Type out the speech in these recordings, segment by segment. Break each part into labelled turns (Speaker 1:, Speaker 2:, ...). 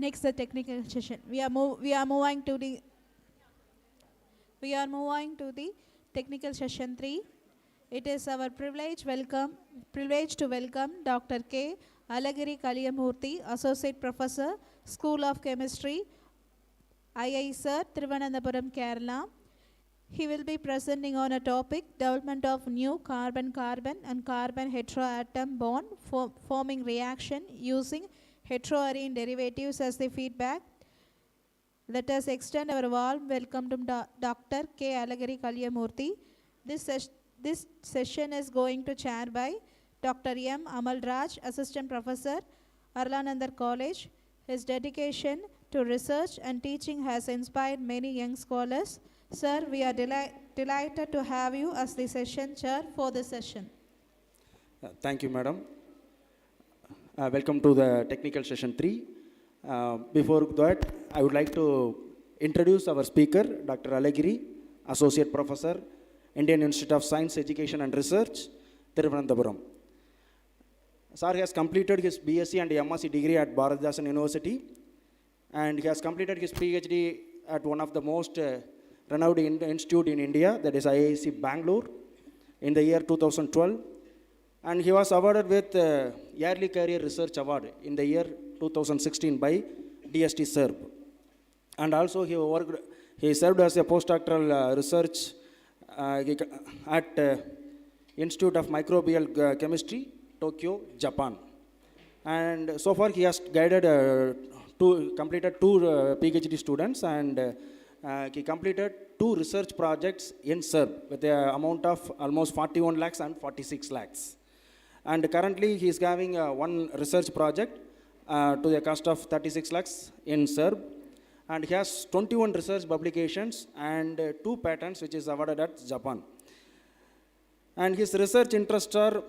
Speaker 1: Next, the technical session. We are moving to the technical session 3. It is our privilege to welcome Dr. K. Alagiri Kaliyamurthy, Associate Professor, School of Chemistry, II Sir, Thiruvananthapuram, Kerala. He will be presenting on a topic, development of new carbon-carbon and carbon heteroatom bond forming reaction using heteroarene derivatives as the feedback. Let us extend our warm welcome to Dr. K. Alagiri Kaliyamurthy. This session is going to chair by Dr. M. Amal Raj, Assistant Professor, Anandar College. His dedication to research and teaching has inspired many young scholars. Sir, we are delighted to have you as the session chair for this session.
Speaker 2: Thank you, madam. Welcome to the technical session 3. Before that, I would like to introduce our speaker, Dr. Alagiri, Associate Professor, Indian Institute of Science, Education and Research, Thiruvananthapuram. Sir has completed his BSc and MSc degree at Bharatdasan University, and he has completed his PhD at one of the most renowned institute in India, that is IISc Bangalore, in the year 2012. And he was awarded with Yearly Career Research Award in the year 2016 by DST SERB. And also he served as a postdoctoral research at Institute of Microbial Chemistry, Tokyo, Japan. And so far he has completed two PhD students, and he completed 2 research projects in SERB with an amount of almost 41 lakhs and 46 lakhs. And currently he is having one research project to the cost of 36 lakhs in SERB. And he has 21 research publications and 2 patents which is awarded at Japan. And his research interests are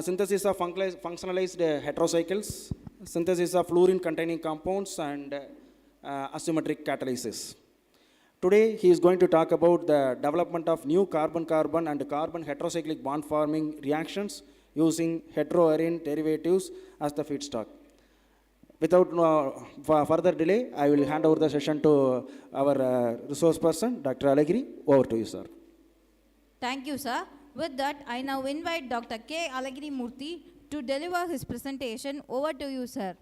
Speaker 2: synthesis of functionalized heterocycles, synthesis of fluorine-containing compounds, and asymmetric catalysis. Today, he is going to talk about the development of new carbon-carbon and carbon heterocyclic bond-forming reactions using heteroarene derivatives as the feedstock. Without further delay, I will hand over the session to our resource person, Dr. Alagiri. Over to you, sir.
Speaker 3: Thank you, sir. With that, I now invite Dr. K. Alagiri Murthy to deliver his presentation. Over to you, sir.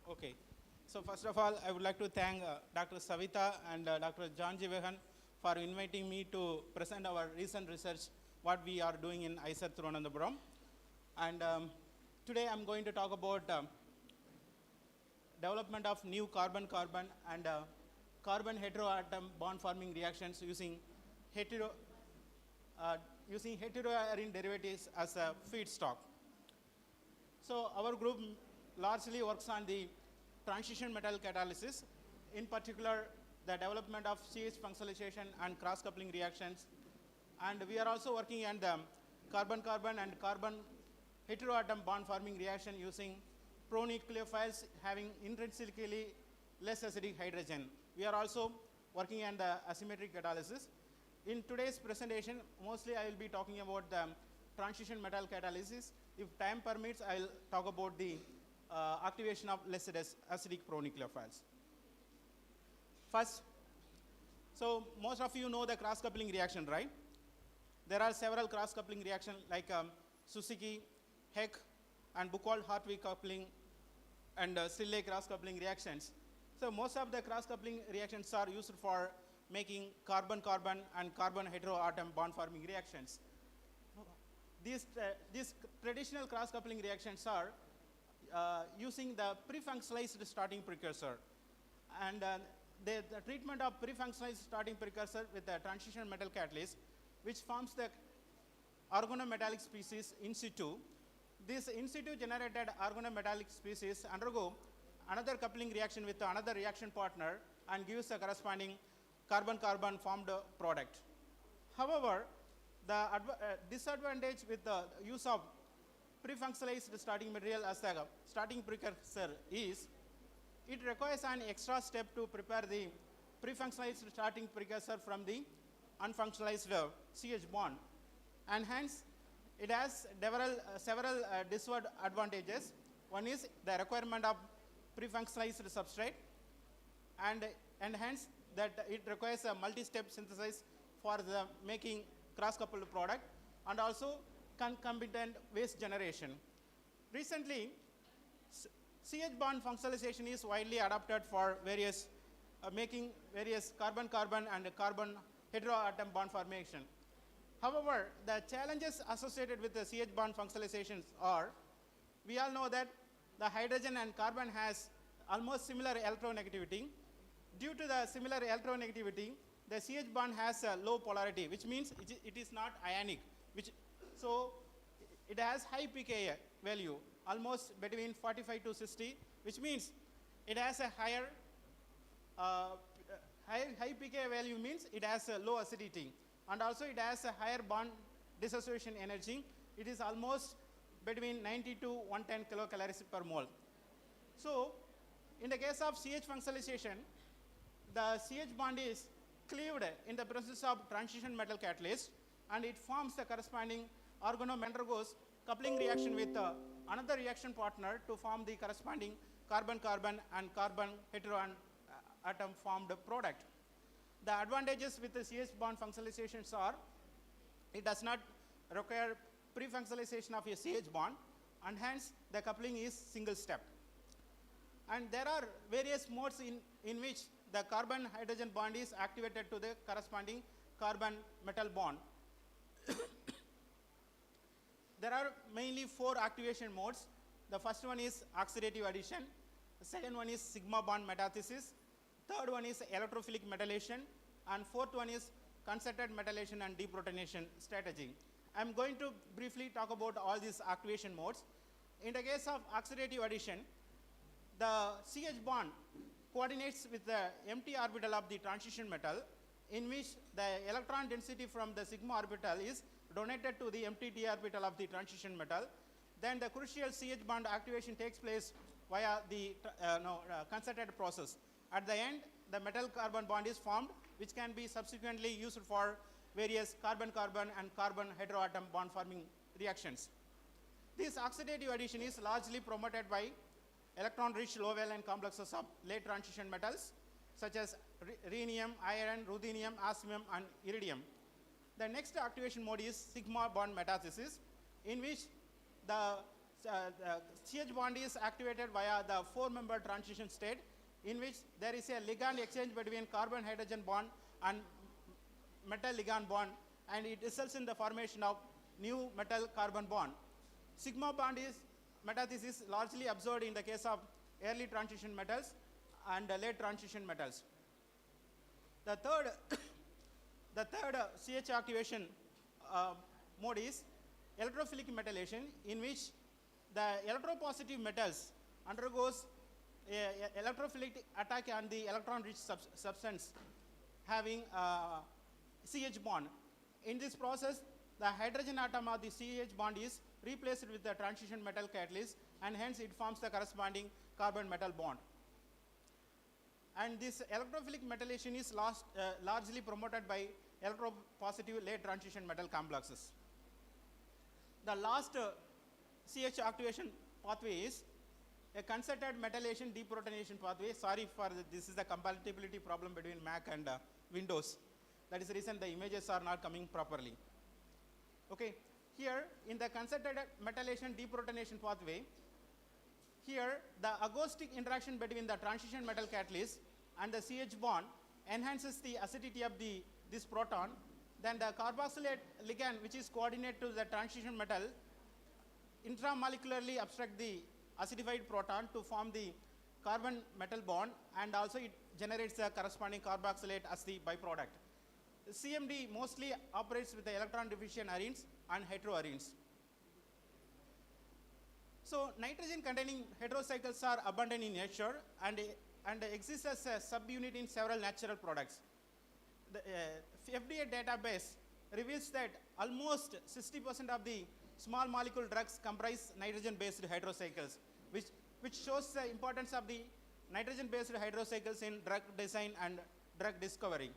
Speaker 4: Okay. So first of all, I would like to thank Dr. Savita and Dr. St.Xavier for inviting me to present our recent research, what we are doing in IISER Thiruvananthapuram. And today I'm going to talk about development of new carbon-carbon and carbon heteroatom bond-forming reactions using heteroarene derivatives as a feedstock. So our group largely works on the transition metal catalysis, in particular the development of CH functionalization and cross-coupling reactions. And we are also working on the carbon-carbon and carbon heteroatom bond-forming reaction using pronucleophiles having intrinsically less acidic hydrogen. We are also working on the asymmetric catalysis. In today's presentation, mostly I will be talking about the transition metal catalysis. If time permits, I will talk about the activation of less acidic pronucleophiles. First, so most of you know the cross-coupling reaction, right? There are several cross-coupling reactions like Suzuki, Heck, and Buchwald-Hartwig coupling, and Stille cross-coupling reactions. So most of the cross-coupling reactions are used for making carbon-carbon and carbon heteroatom bond-forming reactions. These traditional cross-coupling reactions are using the pre-functionalized starting precursor. And the treatment of pre-functionalized starting precursor with the transition metal catalyst, which forms the organometallic species in situ. This in situ generated organometallic species undergo another coupling reaction with another reaction partner and gives a corresponding carbon-carbon formed product. However, the disadvantage with the use of pre-functionalized starting material as the starting precursor is it requires an extra step to prepare the pre-functionalized starting precursor from the unfunctionalized CH bond. And hence, it has several disadvantages. One is the requirement of pre-functionalized substrate, and hence that it requires a multi-step synthesis for the making cross-coupled product, and also concomitant waste generation. Recently, CH bond functionalization is widely adopted for various making various carbon-carbon and carbon heteroatom bond formation. However, the challenges associated with the CH bond functionalizations are, we all know that the hydrogen and carbon has almost similar electronegativity. Due to the similar electronegativity, the CH bond has a low polarity, which means it is not ionic. So it has high pKa value, almost between 45 to 60, which means it has a higher high pKa value means it has a low acidity, and also it has a higher bond dissociation energy. It is almost between 90 to 110 kilocalories per mole. So in the case of CH functionalization, the CH bond is cleaved in the process of transition metal catalyst, and it forms the corresponding undergoes coupling reaction with another reaction partner to form the corresponding carbon-carbon and carbon heteroatom formed product. The advantages with the CH bond functionalizations are, it does not require pre-functionalization of a CH bond, and hence the coupling is single step. And there are various modes in which the carbon hydrogen bond is activated to the corresponding carbon metal bond. There are mainly 4 activation modes. The first one is oxidative addition. The second one is sigma bond metathesis. Third one is electrophilic metallation. And fourth one is concerted metallation and deprotonation strategy. I'm going to briefly talk about all these activation modes. In the case of oxidative addition, the CH bond coordinates with the empty orbital of the transition metal, in which the electron density from the sigma orbital is donated to the empty d orbital of the transition metal. Then the crucial CH bond activation takes place via the concerted process. At the end, the metal carbon bond is formed, which can be subsequently used for various carbon-carbon and carbon heteroatom bond forming reactions. This oxidative addition is largely promoted by electron-rich low valence complexes of late transition metals, such as rhenium, iron, ruthenium, osmium, and iridium. The next activation mode is sigma bond metathesis, in which the CH bond is activated via the 4-member transition state, in which there is a ligand exchange between carbon hydrogen bond and metal ligand bond, and it results in the formation of new metal carbon bond. Sigma bond is metathesis largely observed in the case of early transition metals and late transition metals. The third CH activation mode is electrophilic metallation, in which the electropositive metals undergoes electrophilic attack on the electron-rich substance having CH bond. In this process, the hydrogen atom of the CH bond is replaced with the transition metal catalyst, and hence it forms the corresponding carbon metal bond. And this electrophilic metallation is largely promoted by electropositive late transition metal complexes. The last CH activation pathway is a concerted metallation deprotonation pathway. Sorry for this is the compatibility problem between Mac and Windows. That is the reason the images are not coming properly. Okay, here in the concerted metallation deprotonation pathway, here the agostic interaction between the transition metal catalyst and the CH bond enhances the acidity of this proton. Then the carboxylate ligand, which is coordinate to the transition metal, intramolecularly obstruct the acidified proton to form the carbon metal bond, and also it generates the corresponding carboxylate as the byproduct. CMD mostly operates with the electron deficient arenes and heteroarenes. So nitrogen containing heterocycles are abundant in nature and exist as a subunit in several natural products. The FDA database reveals that almost 60% of the small molecule drugs comprise nitrogen-based heterocycles, which shows the importance of the nitrogen-based heterocycles in drug design and drug discovery.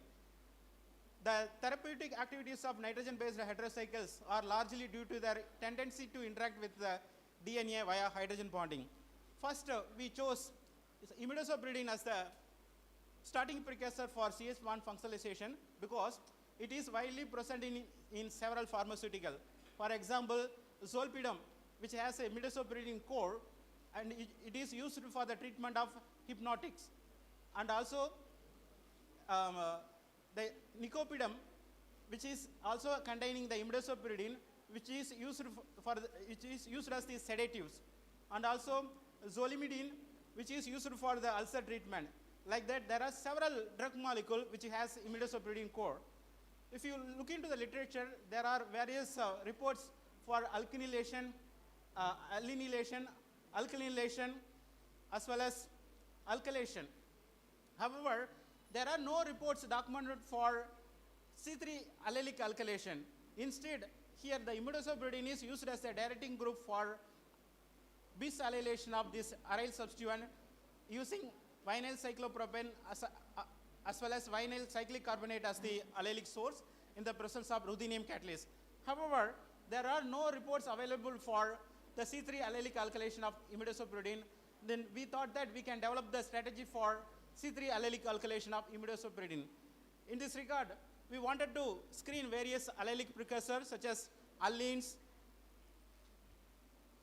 Speaker 4: The therapeutic activities of nitrogen-based heterocycles are largely due to their tendency to interact with the DNA via hydrogen bonding. First, we chose imidazopyridine as the starting precursor for CH1 functionalization because it is widely present in several pharmaceuticals. For example, zolpidem, which has a imidazopyridine core, and it is used for the treatment of hypnotics. And also, the nicopidem, which is also containing the imidazopyridine, which is used as the sedatives, and also zolimidine, which is used for the ulcer treatment. Like that, there are several drug molecules which has imidazopyridine core. If you look into the literature, there are various reports for alkylation, alkylation, as well as alkylation. However, there are no reports documented for C3 allylic alkylation. Instead, here the imidazopyridine is used as a directing group for bis allylation of this aryl substituent using vinyl cyclopropane as well as vinyl cyclic carbonate as the allylic source in the presence of ruthenium catalyst. However, there are no reports available for the C3 allylic alkylation of imidazopyridine. Then we thought that we can develop the strategy for C3 allylic alkylation of imidazopyridine. In this regard, we wanted to screen various allylic precursors such as allenes,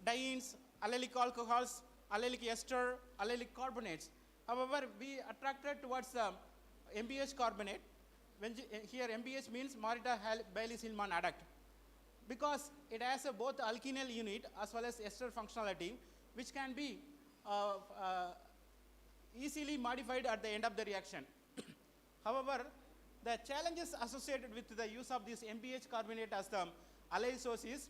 Speaker 4: dienes, allylic alcohols, allylic ester, allylic carbonates. However, we attracted towards the MBH carbonate. Here MBH means Marita Bailey Hillman adduct, because it has both alkenyl unit as well as ester functionality, which can be easily modified at the end of the reaction. However, the challenges associated with the use of this MBH carbonate as the allyl source is,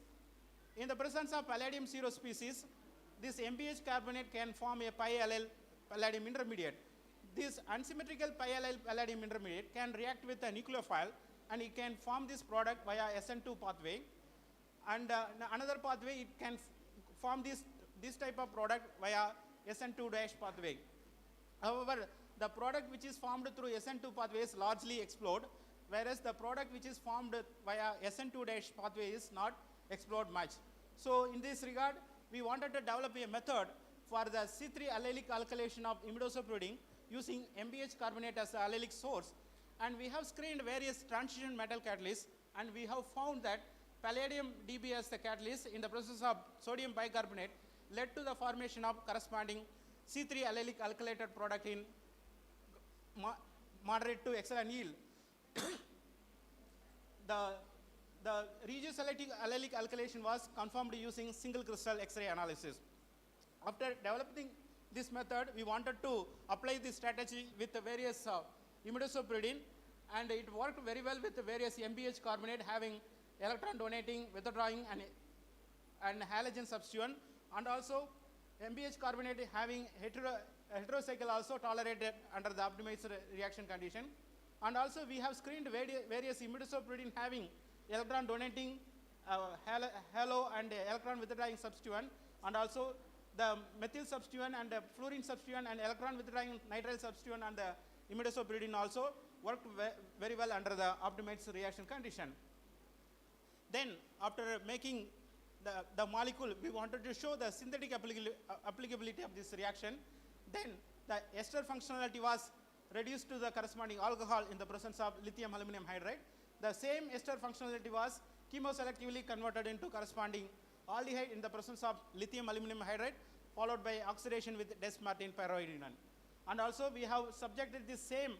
Speaker 4: in the presence of palladium 0 species, this MBH carbonate can form a pi-allyl palladium intermediate. This unsymmetrical pi-allyl palladium intermediate can react with a nucleophile, and it can form this product via SN2 pathway. And another pathway, it can form this type of product via SN2- pathway. However, the product which is formed through SN2 pathways largely explode, whereas the product which is formed via SN2- pathway is not explode much. So in this regard, we wanted to develop a method for the C3 allylic alkylation of imidazopyridine using MBH carbonate as the allylic source. And we have screened various transition metal catalysts, and we have found that palladium Db as the catalyst in the process of sodium bicarbonate led to the formation of corresponding C3 allylic alkylated product in moderate to excellent yield. The reduced allylic alkylation was confirmed using single crystal X-ray analysis. After developing this method, we wanted to apply this strategy with the various imidazopyridine, and it worked very well with the various MBH carbonate having electron donating, withdrawing, and halogen substituent, and also MBH carbonate having heterocycle also tolerated under the optimized reaction condition. And also we have screened various imidazopyridine having electron donating, halo and electron withdrawing substituent, and also the methyl substituent and the fluorine substituent and electron withdrawing nitrile substituent and the imidazopyridine also worked very well under the optimized reaction condition. Then after making the molecule, we wanted to show the synthetic applicability of this reaction. Then the ester functionality was reduced to the corresponding alcohol in the presence of lithium aluminum hydride. The same ester functionality was chemoselectively converted into corresponding aldehyde in the presence of lithium aluminum hydride, followed by oxidation with Des-Martin pyroidinon. And also we have subjected this same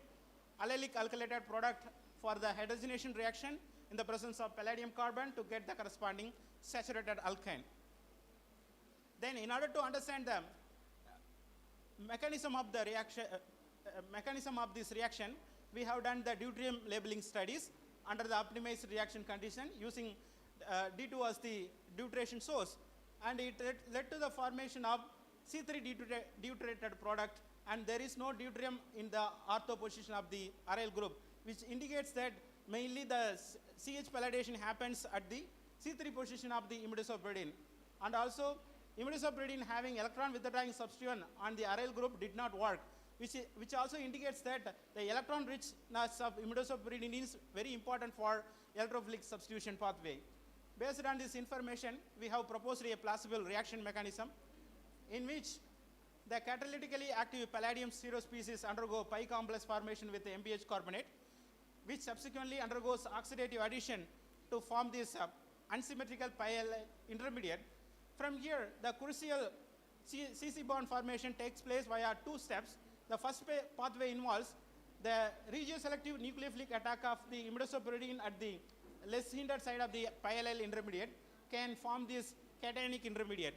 Speaker 4: allylic alkylated product for the hydrogenation reaction in the presence of palladium carbon to get the corresponding saturated alkyne. Then in order to understand the mechanism of the reaction, mechanism of this reaction, we have done the deuterium labeling studies under the optimized reaction condition using D2 as the deuteration source, and it led to the formation of C3 deuterated product, and there is no deuterium in the ortho position of the aryl group, which indicates that mainly the CH palladation happens at the C3 position of the imidazopyridine. And also imidazopyridine having electron withdrawing substituent on the aryl group did not work. which also indicates that the electron richness of imidazopyridine is very important for electrophilic substitution pathway. Based on this information, we have proposed a plausible reaction mechanism in which the catalytically active palladium species undergo pi complex formation with the MBH carbonate, which subsequently undergoes oxidative addition to form this unsymmetrical pi intermediate. From here, the crucial CC bond formation takes place via two steps. The first pathway involves the regioselective nucleophilic attack of the imidazopyridine at the less hindered side of the pi intermediate can form this cationic intermediate.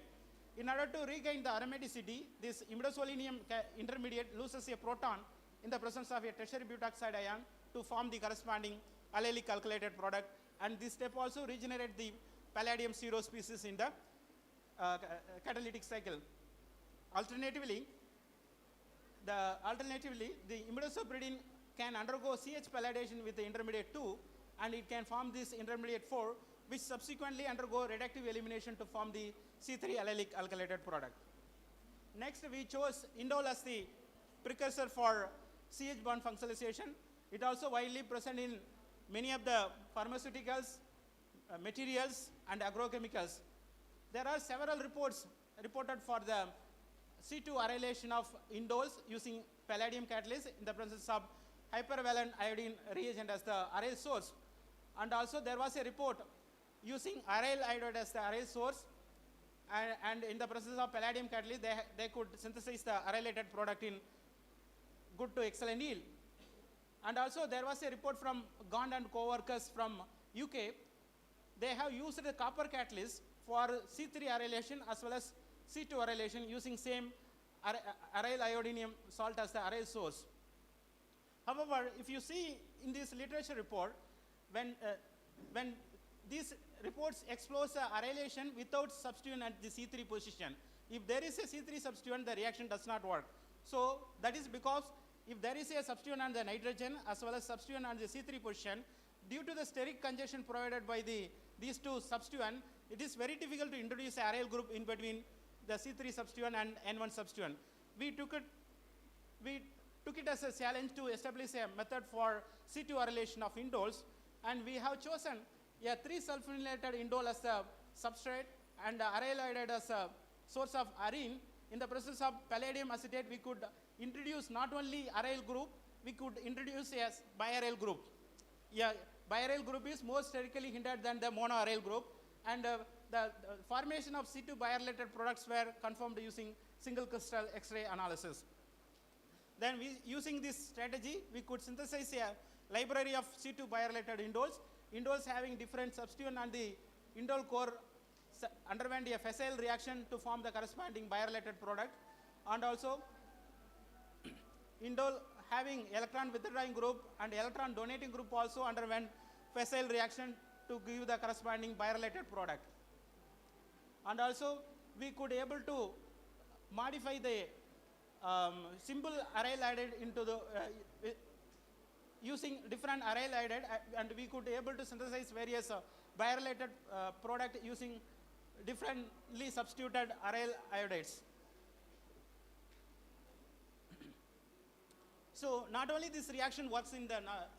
Speaker 4: In order to regain the aromaticity, this imidazolinium intermediate loses a proton in the presence of a tertiary butoxide ion to form the corresponding allylic alkylated product, and this step also regenerates the palladium species in the catalytic cycle. Alternatively, the imidazopyridine can undergo CH palladation with the intermediate 2, and it can form this intermediate 4, which subsequently undergo reductive elimination to form the C3 allylic alkylated product. Next, we chose indole as the precursor for CH bond functionalization. It also widely present in many of the pharmaceuticals, materials, and agrochemicals. There are several reports reported for the C2 arylation of indoles using palladium catalyst in the presence of hypervalent iodine reagent as the aryl source. And also there was a report using aryl iodide as the aryl source, and in the presence of palladium catalyst, they could synthesize the arylated product in good to excellent yield. And also there was a report from Gond and co-workers from UK. They have used the copper catalyst for C3 arylation as well as C2 arylation using same aryl iodinium salt as the aryl source. However, if you see in this literature report, when these reports explores the arylation without substituent at the C3 position, if there is a C3 substituent, the reaction does not work. So that is because if there is a substituent on the nitrogen as well as substituent on the C3 position, due to the steric conjunction provided by these two substituents, it is very difficult to introduce a aryl group in between the C3 substituent and N1 substituent. We took it as a challenge to establish a method for C2 arylation of indoles, and we have chosen a 3-sulfonylated indole as a substrate and aryl iodide as a source of arene. In the presence of palladium acetate, we could introduce not only aryl group, we could introduce a biaryl group. Yeah, biaryl group is more sterically hindered than the monoaryl group, and the formation of C2 biarylated products were confirmed using single crystal X-ray analysis. Then using this strategy, we could synthesize a library of C2 biarylated indoles having different substituent on the indole core underwent a facile reaction to form the corresponding biarylated product, and also indole having electron withdrawing group and electron donating group also underwent facile reaction to give the corresponding biarylated product. And also we could able to modify the simple aryl iodide into the using different aryl iodide, and we could able to synthesize various biarylated product using differently substituted aryl iodides. So not only this reaction works in the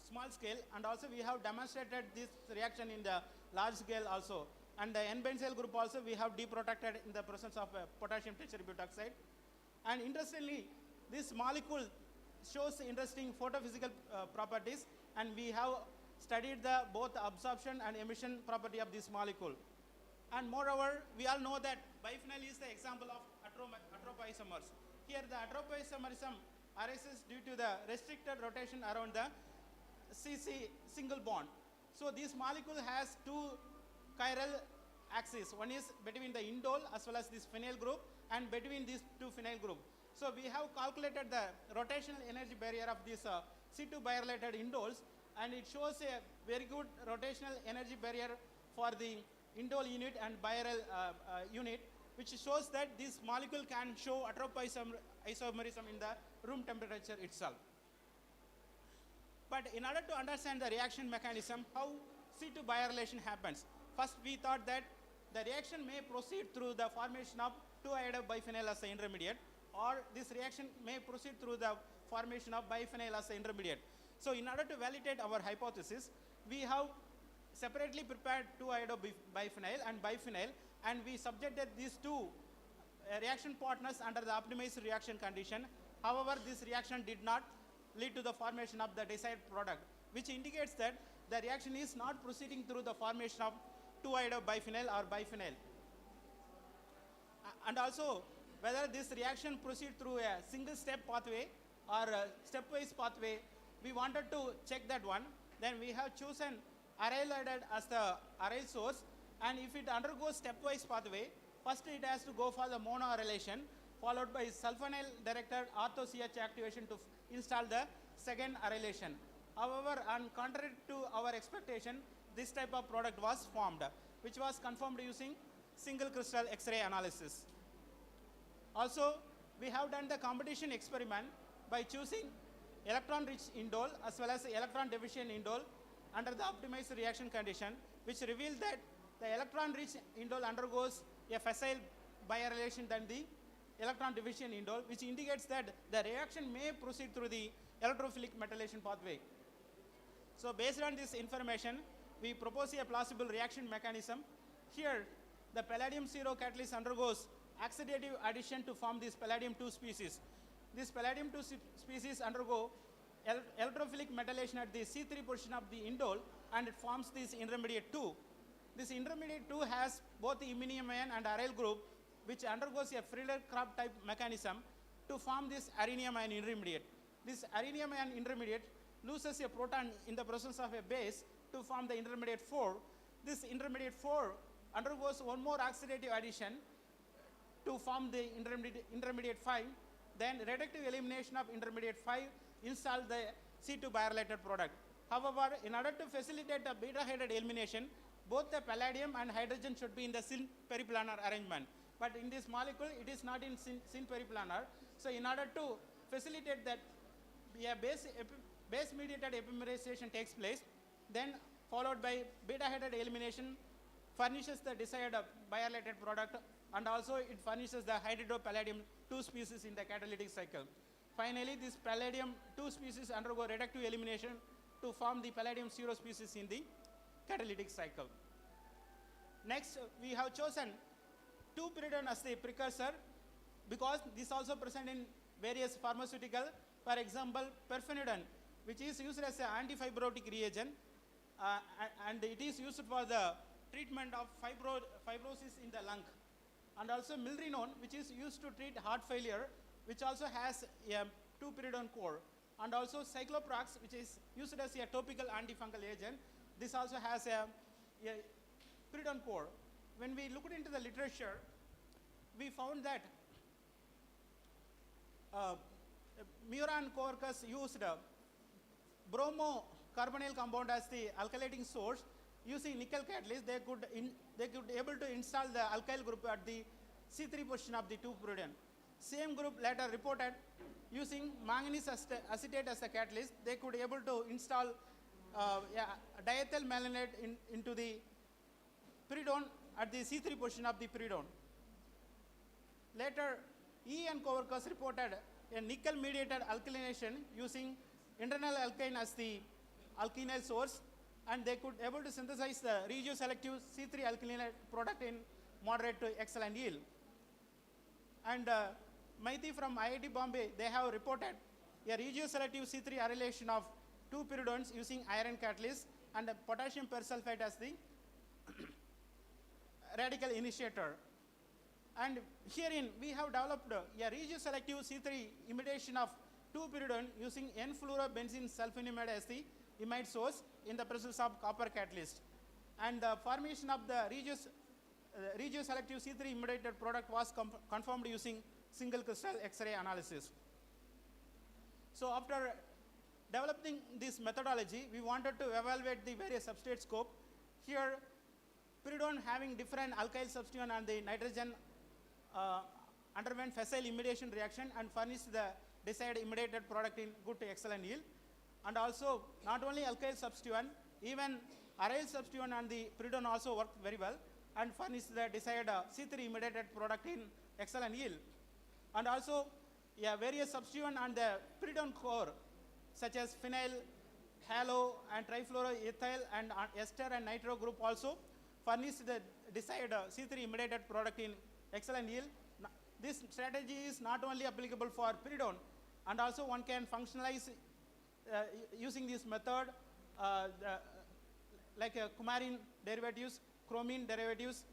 Speaker 4: small scale, and also we have demonstrated this reaction in the large scale also. And the N-benzyl group also we have deprotected in the presence of potassium tetrabutanoxide. And interestingly, this molecule shows interesting photophysical properties, and we have studied the both absorption and emission property of this molecule. And moreover, we all know that biphenyl is the example of atropisomers. Here the atropisomerism arises due to the restricted rotation around the CC single bond. So this molecule has two chiral axes. One is between the indole as well as this phenyl group, and between these two phenyl group. So we have calculated the rotational energy barrier of this C2 biarylated indoles, and it shows a very good rotational energy barrier for the indole unit and biaryl unit, which shows that this molecule can show atropisomerism in the room temperature itself. But in order to understand the reaction mechanism, how C2 biarylation happens, first we thought that the reaction may proceed through the formation of 2-iodide biphenyl as the intermediate, or this reaction may proceed through the formation of biphenyl as an intermediate. So in order to validate our hypothesis, we have separately prepared 2-iodo-biphenyl and biphenyl, and we subjected these two reaction partners under the optimized reaction condition. However, this reaction did not lead to the formation of the desired product, which indicates that the reaction is not proceeding through the formation of 2-iodo-biphenyl or biphenyl. And also, whether this reaction proceed through a single step pathway or a stepwise pathway, we wanted to check that one. Then we have chosen aryl as the aryl source, and if it undergoes stepwise pathway, first it has to go for the monoarylation, followed by sulfonyl directed ortho-CH activation to install the second arylation. However, on contrary to our expectation, this type of product was formed, which was confirmed using single crystal X-ray analysis. Also, we have done the competition experiment by choosing electron-rich indole as well as electron-deficient indole under the optimized reaction condition, which revealed that the electron-rich indole undergoes a facile biarylation than the electron-deficient indole, which indicates that the reaction may proceed through the electrophilic metallation pathway. So based on this information, we propose a plausible reaction mechanism. Here, the palladium-0 catalyst undergoes oxidative addition to form this palladium-2 species. This palladium-2 species undergo electrophilic metallation at the C3 portion of the indole, and it forms this intermediate 2. This intermediate 2 has both the iminium ion and aryl group, which undergoes a Friedel-Crafts type mechanism to form this arenium ion intermediate. This arenium ion intermediate loses a proton in the presence of a base to form the intermediate 4. This intermediate 4 undergoes one more oxidative addition to form the intermediate 5. Then reductive elimination of intermediate 5 installs the C2 biarylated product. However, in order to facilitate the beta-hydride elimination, both the palladium and hydrogen should be in the syn periplanar arrangement. But in this molecule, it is not in syn periplanar. So in order to facilitate that, a base mediated epimerization takes place, then followed by beta-hydride elimination furnishes the desired biarylated product, and also it furnishes the hydridopalladium-2 species in the catalytic cycle. Finally, this palladium-2 species undergo reductive elimination to form the palladium-0 species in the catalytic cycle. Next, we have chosen 2-pyridine as the precursor because this also present in various pharmaceutical. For example, perfenidone, which is used as an antifibrotic reagent, and it is used for the treatment of fibrosis in the lung. And also milrinone, which is used to treat heart failure, which also has a 2-pyridine core. And also cycloprox, which is used as a topical antifungal agent. This also has a pyridine core. When we looked into the literature, we found that Muir and co-workers used bromocarbonyl compound as the alkylating source. Using nickel catalyst, they could able to install the alkyl group at the C3 position of the 2-pyridine. Same group later reported using manganese acetate as the catalyst, they could able to install diethyl malonate into the pyridone at the C3 position of the pyridone. Later, E and co-workers reported a nickel-mediated alkylation using internal alkyne as the alkynyl source, and they could able to synthesize the regioselective C3 alkynyl product in moderate to excellent yield. And Maiti from IIT Bombay, they have reported a regioselective C3 arylation of 2 pyridones using iron catalyst and potassium persulfate as the radical initiator. And herein we have developed a regioselective C3 imidation of 2 pyridone using N-fluorobenzene sulfonimide as the imide source in the presence of copper catalyst. And the formation of the regioselective C3 imidated product was confirmed using single crystal X-ray analysis. So after developing this methodology, we wanted to evaluate the various substrate scope. Here, pyridone having different alkyl substituent and the nitrogen underwent facile imidation reaction and furnished the desired imidated product in good to excellent yield. And also, not only alkyl substituent, even aryl substituent and the pyridone also worked very well and furnished the desired C3 imidated product in excellent yield. And also, various substituent on the pyridone core, such as phenyl, halo, and trifluoroethyl, and ester and nitro group also furnish the desired C3 imitated product in excellent yield. This strategy is not only applicable for pyridone, and also one can functionalize using this method like coumarin derivatives, chromine derivatives,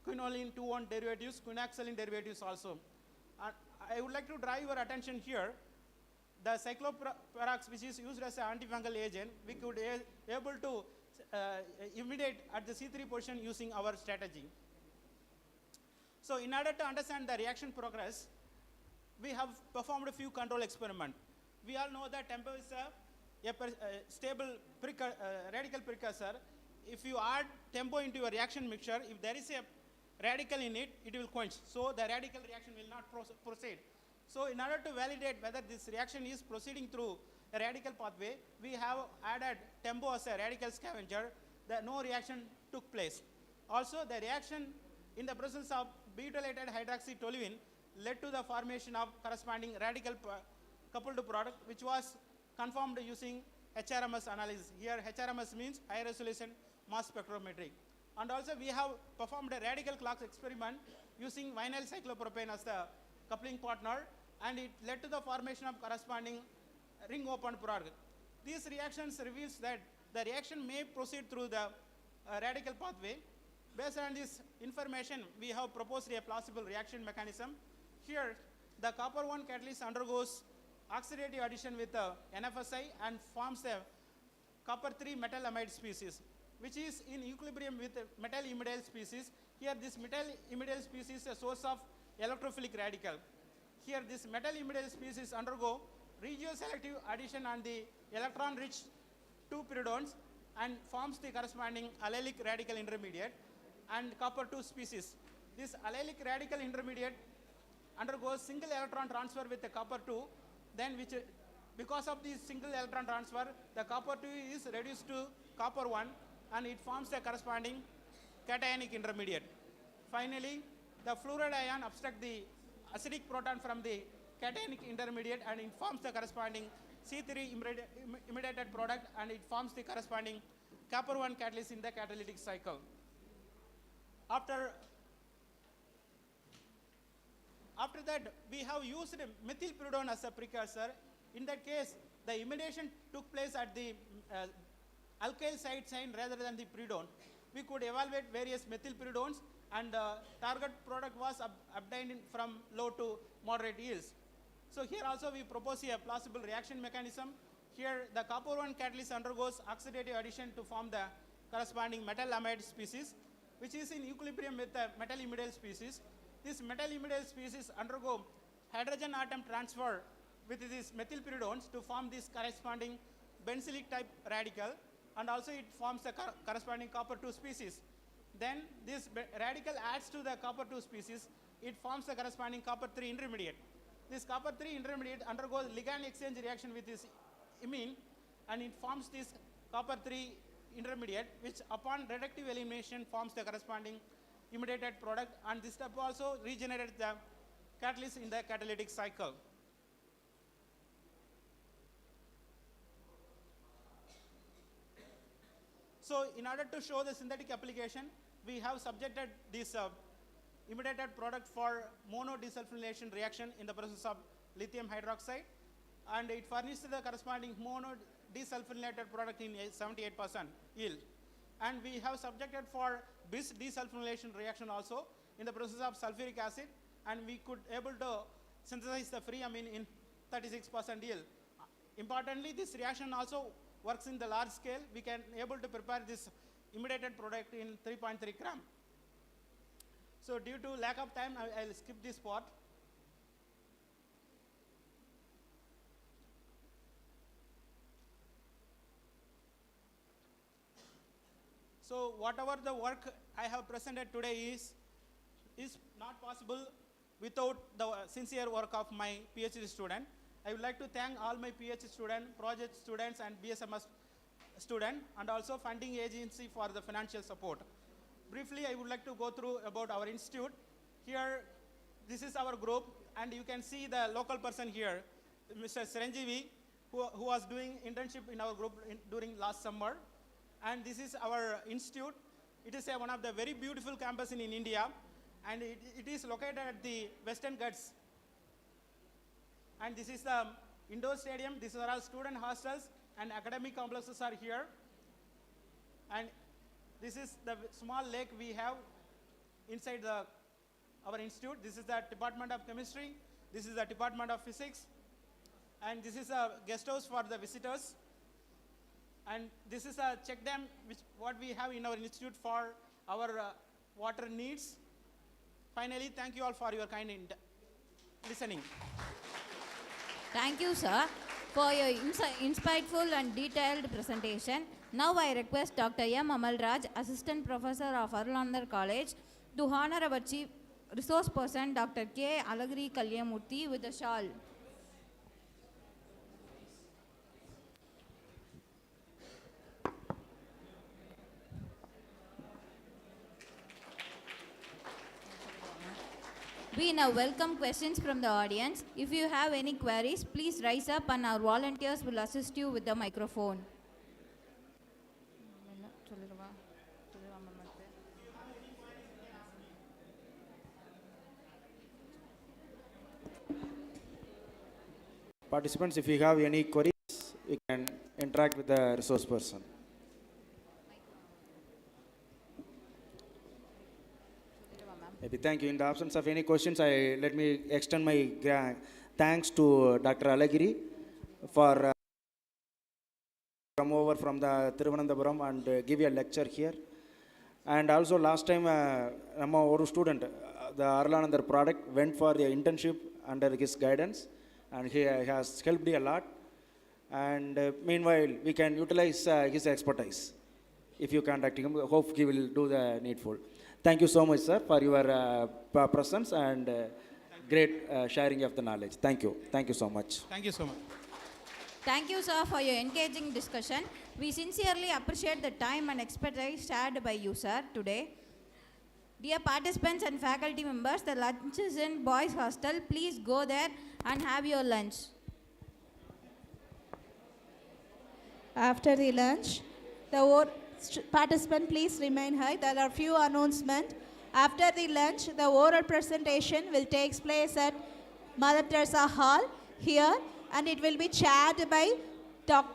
Speaker 4: quinoline 2,1 derivatives, quinaxolene derivatives also. I would like to drive your attention here. The cycloparax, which is used as an antifungal agent, we could able to imitate at the C3 position using our strategy. So in order to understand the reaction progress, we have performed a few control experiments. We all know that tempo is a stable radical precursor. If you add tempo into your reaction mixture, if there is a radical in it, it will quench. So the radical reaction will not proceed. So in order to validate whether this reaction is proceeding through a radical pathway, we have added tempo as a radical scavenger. No reaction took place. Also, the reaction in the presence of butylated hydroxytoluene led to the formation of corresponding radical coupled product, which was confirmed using HRMS analysis. Here HRMS means high resolution mass spectrometry. And also we have performed a radical clocks experiment using vinyl cyclopropane as the coupling partner, and it led to the formation of corresponding ring open product. These reactions reveals that the reaction may proceed through the radical pathway. Based on this information, we have proposed a plausible reaction mechanism. Here, the copper 1 catalyst undergoes oxidative addition with NFSI and forms the copper 3 metal amide species, which is in equilibrium with metal imidyl species. Here, this metal imidyl species is a source of electrophilic radical. Here, this metal imidyl species undergo regioselective addition on the electron-rich 2 pyridones and forms the corresponding allylic radical intermediate and copper 2 species. This allylic radical intermediate undergoes single electron transfer with the copper 2, then which, because of this single electron transfer, the copper 2 is reduced to copper 1 and it forms the corresponding cationic intermediate. Finally, the fluoride ion obstructs the acidic proton from the cationic intermediate and it forms the corresponding C3 imitated product and it forms the corresponding copper 1 catalyst in the catalytic cycle. After that, we have used methylpyridone as a precursor. In that case, the imidation took place at the alkyl side chain rather than the pyridone. We could evaluate various methylpyridones and the target product was obtained from low to moderate yields. So here also we propose a plausible reaction mechanism. Here the copper 1 catalyst undergoes oxidative addition to form the corresponding metal amide species, which is in equilibrium with the metal imidyl species. This metal imidyl species undergo hydrogen atom transfer with these methylpyridones to form this corresponding benzylic type radical, and also it forms the corresponding copper 2 species. Then this radical adds to the copper 2 species, it forms the corresponding copper 3 intermediate. This copper 3 intermediate undergoes ligand exchange reaction with this imine and it forms this copper 3 intermediate, which upon reductive elimination forms the corresponding imitated product, and this step also regenerates the catalyst in the catalytic cycle. So in order to show the synthetic application, we have subjected this imitated product for mono desulfonylation reaction in the process of lithium hydroxide, and it furnishes the corresponding mono desulfonylated product in 78% yield. And we have subjected for bis desulfonylation reaction also in the process of sulfuric acid, and we could able to synthesize the free amine in 36% yield. Importantly, this reaction also works in the large scale. We can able to prepare this imitated product in 3.3 gram. So due to lack of time, I'll skip this part. So whatever the work I have presented today is not possible without the sincere work of my PhD student. I would like to thank all my PhD students, project students, and BSMS students, and also funding agency for the financial support. Briefly, I would like to go through about our institute. Here, this is our group. And you can see the local person here, Mr. St.Xavier, who was doing internship in our group during last summer. And this is our institute. It is one of the very beautiful campus in India, and it is located at the Western Ghats. And this is the indoor stadium. These are all student hostels, and academic complexes are here. And this is the small lake we have inside our institute. This is the Department of Chemistry. This is the Department of Physics. And this is a guest house for the visitors. And this is a check dam, what we have in our institute for our water needs. Finally, thank you all for your kind listening.
Speaker 3: Thank you, sir, for your insightful and detailed presentation. Now I request Dr. M. Amalraj, Assistant Professor of Anandar College, to honor our Chief Resource Person, Dr. K. Alagiri Kalyamurthy, with a shawl. We now welcome questions from the audience. If you have any queries, please rise up and our volunteers will assist you with the microphone.
Speaker 2: Participants, if you have any queries, you can interact with the resource person. Maybe thank you. In the absence of any questions, let me extend my thanks to Dr. Alagiri for come over from the Thiruvananthapuram and give a lecture here. And also last time, our student, the Anandar product, went for the internship under his guidance, and he has helped a lot. And meanwhile, we can utilize his expertise. If you contact him, hope he will do the needful. Thank you so much, sir, for your presence and great sharing of the knowledge. Thank you. Thank you so much.
Speaker 4: Thank you so much.
Speaker 3: Thank you, sir, for your engaging discussion. We sincerely appreciate the time and expertise shared by you, sir, today. Dear participants and faculty members, the lunch is in Boys Hostel. Please go there and have your lunch.
Speaker 1: After the lunch, participant, please remain high. There are few announcements. After the lunch, the oral presentation will take place at Mother Teresa Hall here, and it will be chaired by Dr.